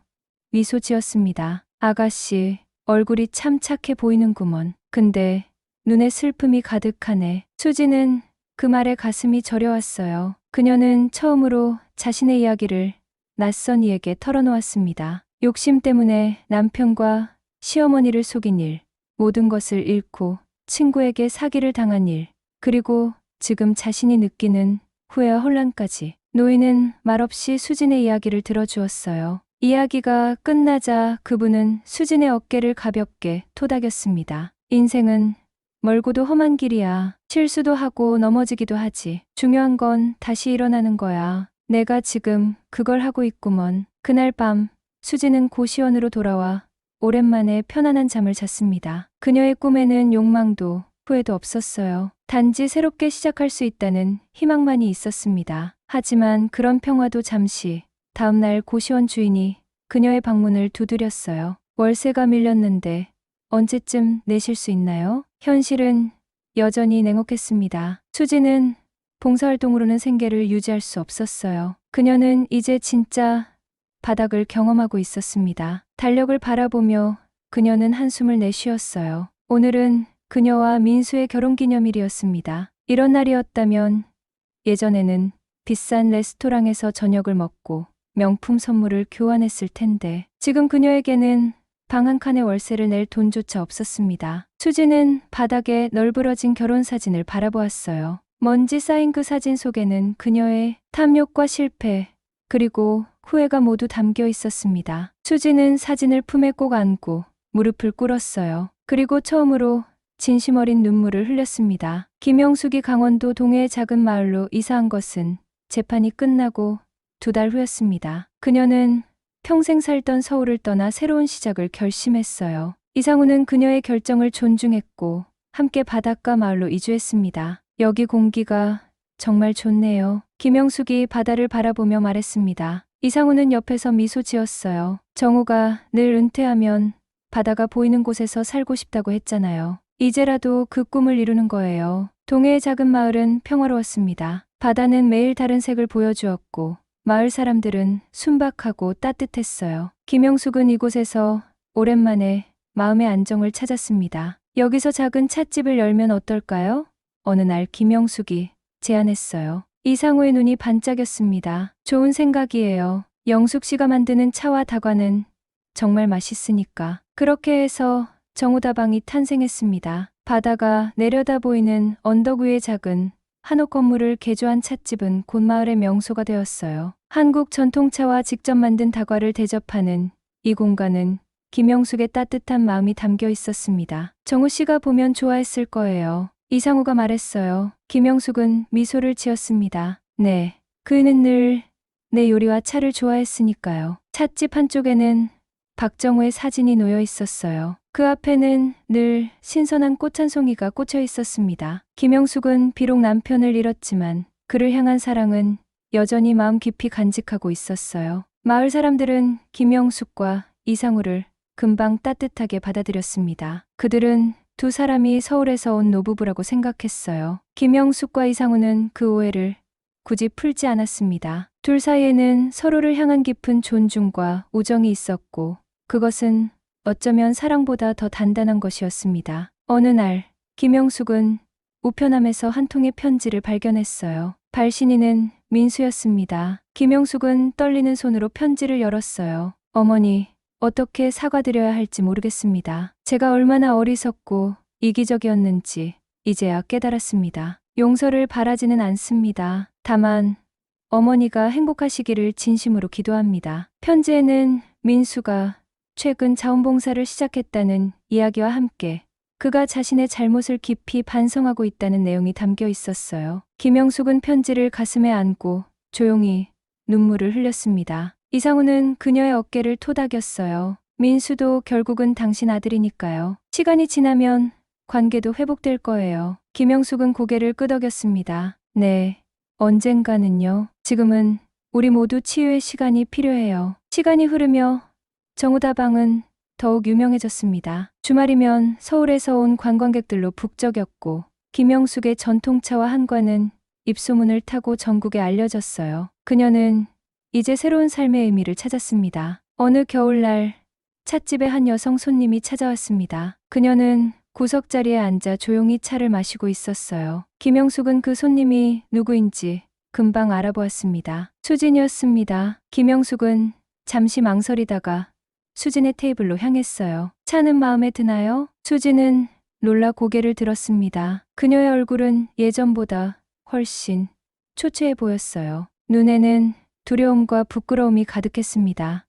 [SPEAKER 1] 미소 지었습니다. 아가씨, 얼굴이 참 착해 보이는구먼. 근데 눈에 슬픔이 가득하네. 수지는 그 말에 가슴이 저려왔어요. 그녀는 처음으로 자신의 이야기를 낯선 이에게 털어놓았습니다. 욕심 때문에 남편과 시어머니를 속인 일, 모든 것을 잃고 친구에게 사기를 당한 일, 그리고 지금 자신이 느끼는 후회와 혼란까지. 노인은 말없이 수진의 이야기를 들어주었어요. 이야기가 끝나자 그분은 수진의 어깨를 가볍게 토닥였습니다. 인생은 멀고도 험한 길이야. 실수도 하고 넘어지기도 하지. 중요한 건 다시 일어나는 거야. 내가 지금 그걸 하고 있구먼. 그날 밤, 수지는 고시원으로 돌아와 오랜만에 편안한 잠을 잤습니다. 그녀의 꿈에는 욕망도 후회도 없었어요. 단지 새롭게 시작할 수 있다는 희망만이 있었습니다. 하지만 그런 평화도 잠시. 다음 날 고시원 주인이 그녀의 방문을 두드렸어요. 월세가 밀렸는데 언제쯤 내실 수 있나요? 현실은 여전히 냉혹했습니다. 수지는 봉사활동으로는 생계를 유지할 수 없었어요. 그녀는 이제 진짜 바닥을 경험하고 있었습니다. 달력을 바라보며 그녀는 한숨을 내쉬었어요. 오늘은 그녀와 민수의 결혼기념일이었습니다. 이런 날이었다면 예전에는 비싼 레스토랑에서 저녁을 먹고 명품 선물을 교환했을 텐데 지금 그녀에게는 방 한 칸의 월세를 낼 돈조차 없었습니다. 수지는 바닥에 널브러진 결혼사진을 바라보았어요. 먼지 쌓인 그 사진 속에는 그녀의 탐욕과 실패, 그리고 후회가 모두 담겨 있었습니다. 수지는 사진을 품에 꼭 안고 무릎을 꿇었어요. 그리고 처음으로 진심 어린 눈물을 흘렸습니다. 김영숙이 강원도 동해의 작은 마을로 이사한 것은 재판이 끝나고 2달 후였습니다. 그녀는 평생 살던 서울을 떠나 새로운 시작을 결심했어요. 이상우는 그녀의 결정을 존중했고 함께 바닷가 마을로 이주했습니다. 여기 공기가 정말 좋네요. 김영숙이 바다를 바라보며 말했습니다. 이상우는 옆에서 미소 지었어요. 정우가 늘 은퇴하면 바다가 보이는 곳에서 살고 싶다고 했잖아요. 이제라도 그 꿈을 이루는 거예요. 동해의 작은 마을은 평화로웠습니다. 바다는 매일 다른 색을 보여주었고 마을 사람들은 순박하고 따뜻했어요. 김영숙은 이곳에서 오랜만에 마음의 안정을 찾았습니다. 여기서 작은 찻집을 열면 어떨까요? 어느 날 김영숙이 제안했어요. 이상우의 눈이 반짝였습니다. 좋은 생각이에요. 영숙 씨가 만드는 차와 다과는 정말 맛있으니까. 그렇게 해서 정우다방이 탄생했습니다. 바다가 내려다 보이는 언덕 위의 작은 한옥 건물을 개조한 찻집은 곧 마을의 명소가 되었어요. 한국 전통차와 직접 만든 다과를 대접하는 이 공간은 김영숙의 따뜻한 마음이 담겨 있었습니다. 정우 씨가 보면 좋아했을 거예요. 이상우가 말했어요. 김영숙은 미소를 지었습니다. 네, 그는 늘 내 요리와 차를 좋아했으니까요. 찻집 한쪽에는 박정우의 사진이 놓여 있었어요. 그 앞에는 늘 신선한 꽃 한 송이가 꽂혀 있었습니다. 김영숙은 비록 남편을 잃었지만 그를 향한 사랑은 여전히 마음 깊이 간직하고 있었어요. 마을 사람들은 김영숙과 이상우를 금방 따뜻하게 받아들였습니다. 그들은 두 사람이 서울에서 온 노부부라고 생각했어요. 김영숙과 이상우는 그 오해를 굳이 풀지 않았습니다. 둘 사이에는 서로를 향한 깊은 존중과 우정이 있었고 그것은 어쩌면 사랑보다 더 단단한 것이었습니다. 어느 날 김영숙은 우편함에서 한 통의 편지를 발견했어요. 발신인은 민수였습니다. 김영숙은 떨리는 손으로 편지를 열었어요. 어머니, 어떻게 사과드려야 할지 모르겠습니다. 제가 얼마나 어리석고 이기적이었는지 이제야 깨달았습니다. 용서를 바라지는 않습니다. 다만 어머니가 행복하시기를 진심으로 기도합니다. 편지에는 민수가 최근 자원봉사를 시작했다는 이야기와 함께 그가 자신의 잘못을 깊이 반성하고 있다는 내용이 담겨 있었어요. 김영숙은 편지를 가슴에 안고 조용히 눈물을 흘렸습니다. 이상우는 그녀의 어깨를 토닥였어요. 민수도 결국은 당신 아들이니까요. 시간이 지나면 관계도 회복될 거예요. 김영숙은 고개를 끄덕였습니다. 네, 언젠가는요. 지금은 우리 모두 치유의 시간이 필요해요. 시간이 흐르며 정우다방은 더욱 유명해졌습니다. 주말이면 서울에서 온 관광객들로 북적였고 김영숙의 전통차와 한과는 입소문을 타고 전국에 알려졌어요. 그녀는 이제 새로운 삶의 의미를 찾았습니다. 어느 겨울날 찻집에 한 여성 손님이 찾아왔습니다. 그녀는 구석자리에 앉아 조용히 차를 마시고 있었어요. 김영숙은 그 손님이 누구인지 금방 알아보았습니다. 수진이었습니다. 김영숙은 잠시 망설이다가 수진의 테이블로 향했어요. 차는 마음에 드나요? 수진은 놀라 고개를 들었습니다. 그녀의 얼굴은 예전보다 훨씬 초췌해 보였어요. 눈에는 두려움과 부끄러움이 가득했습니다.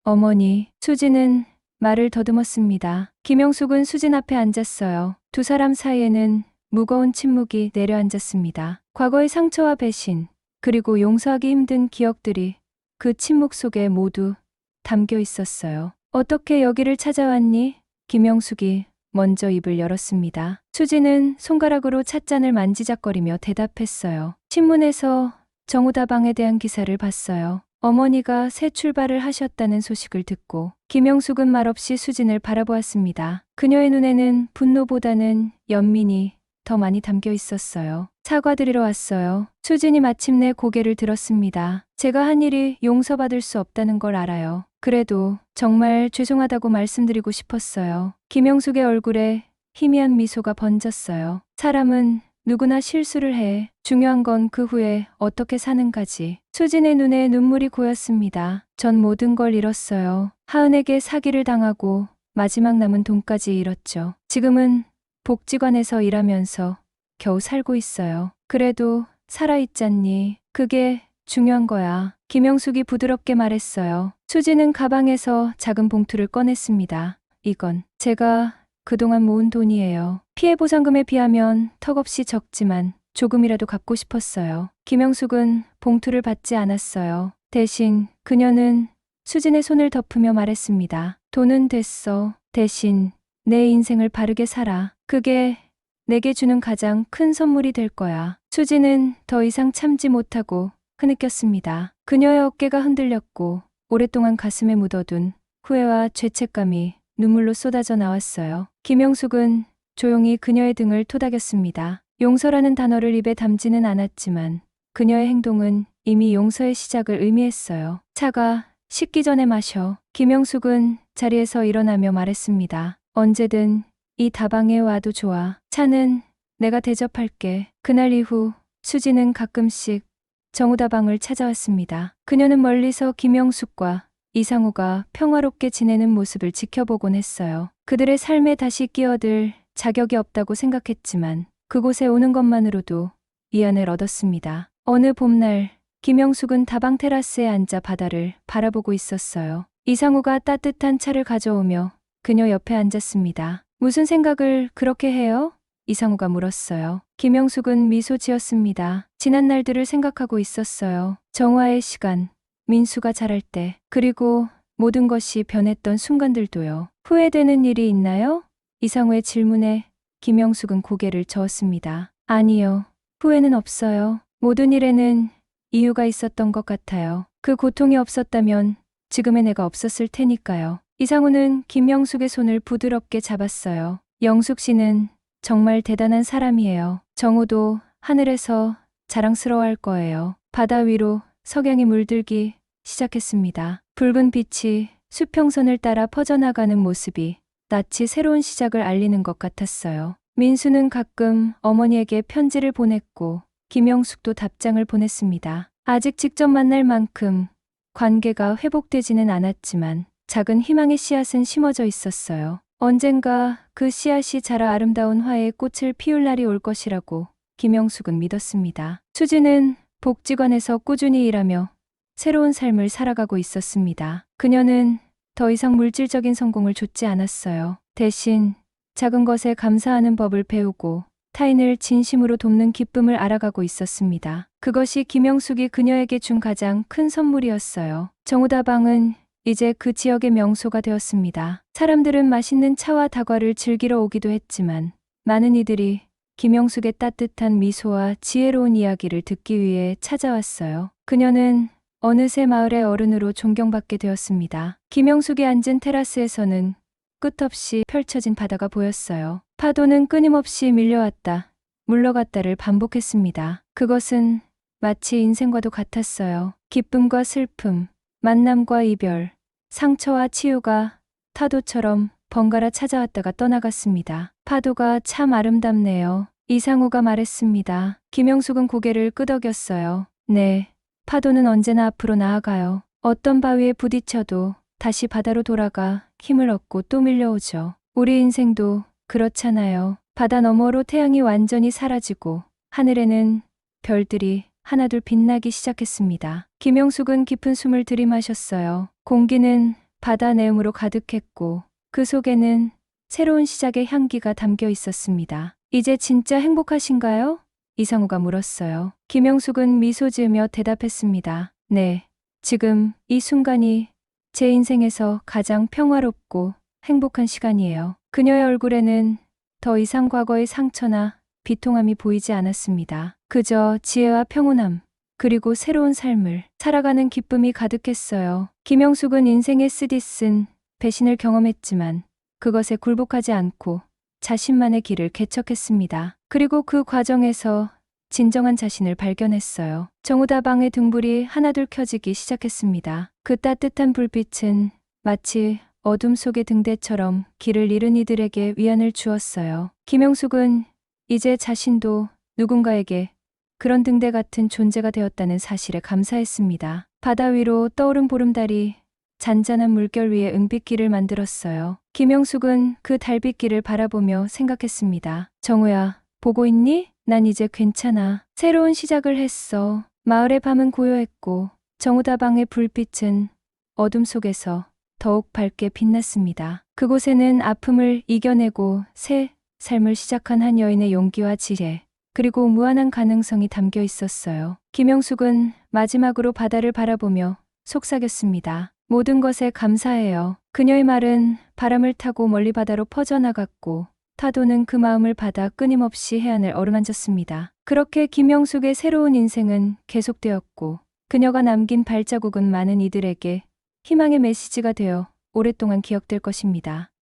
[SPEAKER 1] 어머니, 수진은 말을 더듬었습니다. 김영숙은 수진 앞에 앉았어요. 두 사람 사이에는 무거운 침묵이 내려앉았습니다. 과거의 상처와 배신, 그리고 용서하기 힘든 기억들이 그 침묵 속에 모두 담겨 있었어요. 어떻게 여기를 찾아왔니? 김영숙이 먼저 입을 열었습니다. 수진은 손가락으로 찻잔을 만지작거리며 대답했어요. 신문에서 정우다방에 대한 기사를 봤어요. 어머니가 새 출발을 하셨다는 소식을 듣고 김영숙은 말없이 수진을 바라보았습니다. 그녀의 눈에는 분노보다는 연민이 더 많이 담겨 있었어요. 사과드리러 왔어요. 수진이 마침내 고개를 들었습니다. 제가 한 일이 용서받을 수 없다는 걸 알아요. 그래도 정말 죄송하다고 말씀드리고 싶었어요. 김영숙의 얼굴에 희미한 미소가 번졌어요. 사람은 누구나 실수를 해. 중요한 건 그 후에 어떻게 사는가지. 수진의 눈에 눈물이 고였습니다. 전 모든 걸 잃었어요. 하은에게 사기를 당하고 마지막 남은 돈까지 잃었죠. 지금은 복지관에서 일하면서 겨우 살고 있어요. 그래도 살아있잖니. 그게 중요한 거야. 김영숙이 부드럽게 말했어요. 수진은 가방에서 작은 봉투를 꺼냈습니다. 이건 제가 그동안 모은 돈이에요. 피해 보상금에 비하면 턱없이 적지만 조금이라도 갚고 싶었어요. 김영숙은 봉투를 받지 않았어요. 대신 그녀는 수진의 손을 덮으며 말했습니다. 돈은 됐어. 대신 내 인생을 바르게 살아. 그게 내게 주는 가장 큰 선물이 될 거야. 수지는 더 이상 참지 못하고 흐느꼈습니다. 그녀의 어깨가 흔들렸고 오랫동안 가슴에 묻어둔 후회와 죄책감이 눈물로 쏟아져 나왔어요. 김영숙은 조용히 그녀의 등을 토닥였습니다. 용서라는 단어를 입에 담지는 않았지만 그녀의 행동은 이미 용서의 시작을 의미했어요. 차가 식기 전에 마셔. 김영숙은 자리에서 일어나며 말했습니다. 언제든 이 다방에 와도 좋아. 차는 내가 대접할게. 그날 이후 수지는 가끔씩 정우다방을 찾아왔습니다. 그녀는 멀리서 김영숙과 이상우가 평화롭게 지내는 모습을 지켜보곤 했어요. 그들의 삶에 다시 끼어들 자격이 없다고 생각했지만 그곳에 오는 것만으로도 위안을 얻었습니다. 어느 봄날 김영숙은 다방 테라스에 앉아 바다를 바라보고 있었어요. 이상우가 따뜻한 차를 가져오며 그녀 옆에 앉았습니다. 무슨 생각을 그렇게 해요? 이상우가 물었어요. 김영숙은 미소 지었습니다. 지난 날들을 생각하고 있었어요. 정화의 시간, 민수가 자랄 때, 그리고 모든 것이 변했던 순간들도요. 후회되는 일이 있나요? 이상우의 질문에 김영숙은 고개를 저었습니다. 아니요. 후회는 없어요. 모든 일에는 이유가 있었던 것 같아요. 그 고통이 없었다면 지금의 내가 없었을 테니까요. 이상우는 김영숙의 손을 부드럽게 잡았어요. 영숙 씨는 정말 대단한 사람이에요. 정우도 하늘에서 자랑스러워할 거예요. 바다 위로 석양이 물들기 시작했습니다. 붉은 빛이 수평선을 따라 퍼져나가는 모습이 낯이 새로운 시작을 알리는 것 같았어요. 민수는 가끔 어머니에게 편지를 보냈고 김영숙도 답장을 보냈습니다. 아직 직접 만날 만큼 관계가 회복되지는 않았지만 작은 희망의 씨앗은 심어져 있었어요. 언젠가 그 씨앗이 자라 아름다운 화의 꽃을 피울 날이 올 것이라고 김영숙은 믿었습니다. 수지는 복지관에서 꾸준히 일하며 새로운 삶을 살아가고 있었습니다. 그녀는 더 이상 물질적인 성공을 좇지 않았어요. 대신 작은 것에 감사하는 법을 배우고 타인을 진심으로 돕는 기쁨을 알아가고 있었습니다. 그것이 김영숙이 그녀에게 준 가장 큰 선물이었어요. 정우다방은 이제 그 지역의 명소가 되었습니다. 사람들은 맛있는 차와 다과를 즐기러 오기도 했지만 많은 이들이 김영숙의 따뜻한 미소와 지혜로운 이야기를 듣기 위해 찾아왔어요. 그녀는 어느새 마을의 어른으로 존경받게 되었습니다. 김영숙이 앉은 테라스에서는 끝없이 펼쳐진 바다가 보였어요. 파도는 끊임없이 밀려왔다, 물러갔다를 반복했습니다. 그것은 마치 인생과도 같았어요. 기쁨과 슬픔, 만남과 이별, 상처와 치유가 파도처럼 번갈아 찾아왔다가 떠나갔습니다. 파도가 참 아름답네요. 이상우가 말했습니다. 김영숙은 고개를 끄덕였어요. 네, 파도는 언제나 앞으로 나아가요. 어떤 바위에 부딪혀도 다시 바다로 돌아가 힘을 얻고 또 밀려오죠. 우리 인생도 그렇잖아요. 바다 너머로 태양이 완전히 사라지고 하늘에는 별들이 하나둘 빛나기 시작했습니다. 김영숙은 깊은 숨을 들이마셨어요. 공기는 바다 내음으로 가득했고 그 속에는 새로운 시작의 향기가 담겨 있었습니다. 이제 진짜 행복하신가요? 이상우가 물었어요. 김영숙은 미소 지으며 대답했습니다. 네, 지금 이 순간이 제 인생에서 가장 평화롭고 행복한 시간이에요. 그녀의 얼굴에는 더 이상 과거의 상처나 비통함이 보이지 않았습니다. 그저 지혜와 평온함, 그리고 새로운 삶을 살아가는 기쁨이 가득했어요. 김영숙은 인생의 쓰디쓴 배신을 경험했지만 그것에 굴복하지 않고 자신만의 길을 개척했습니다. 그리고 그 과정에서 진정한 자신을 발견했어요. 정우다방의 등불이 하나둘 켜지기 시작했습니다. 그 따뜻한 불빛은 마치 어둠 속의 등대처럼 길을 잃은 이들에게 위안을 주었어요. 김영숙은 이제 자신도 누군가에게 그런 등대 같은 존재가 되었다는 사실에 감사했습니다. 바다 위로 떠오른 보름달이 잔잔한 물결 위에 은빛길을 만들었어요. 김영숙은 그 달빛길을 바라보며 생각했습니다. 정우야, 보고 있니? 난 이제 괜찮아. 새로운 시작을 했어. 마을의 밤은 고요했고 정우다방의 불빛은 어둠 속에서 더욱 밝게 빛났습니다. 그곳에는 아픔을 이겨내고 새 삶을 시작한 한 여인의 용기와 지혜, 그리고 무한한 가능성이 담겨 있었어요. 김영숙은 마지막으로 바다를 바라보며 속삭였습니다. 모든 것에 감사해요. 그녀의 말은 바람을 타고 멀리 바다로 퍼져나갔고 타도는 그 마음을 받아 끊임없이 해안을 어루만졌습니다. 그렇게 김영숙의 새로운 인생은 계속되었고 그녀가 남긴 발자국은 많은 이들에게 희망의 메시지가 되어 오랫동안 기억될 것입니다.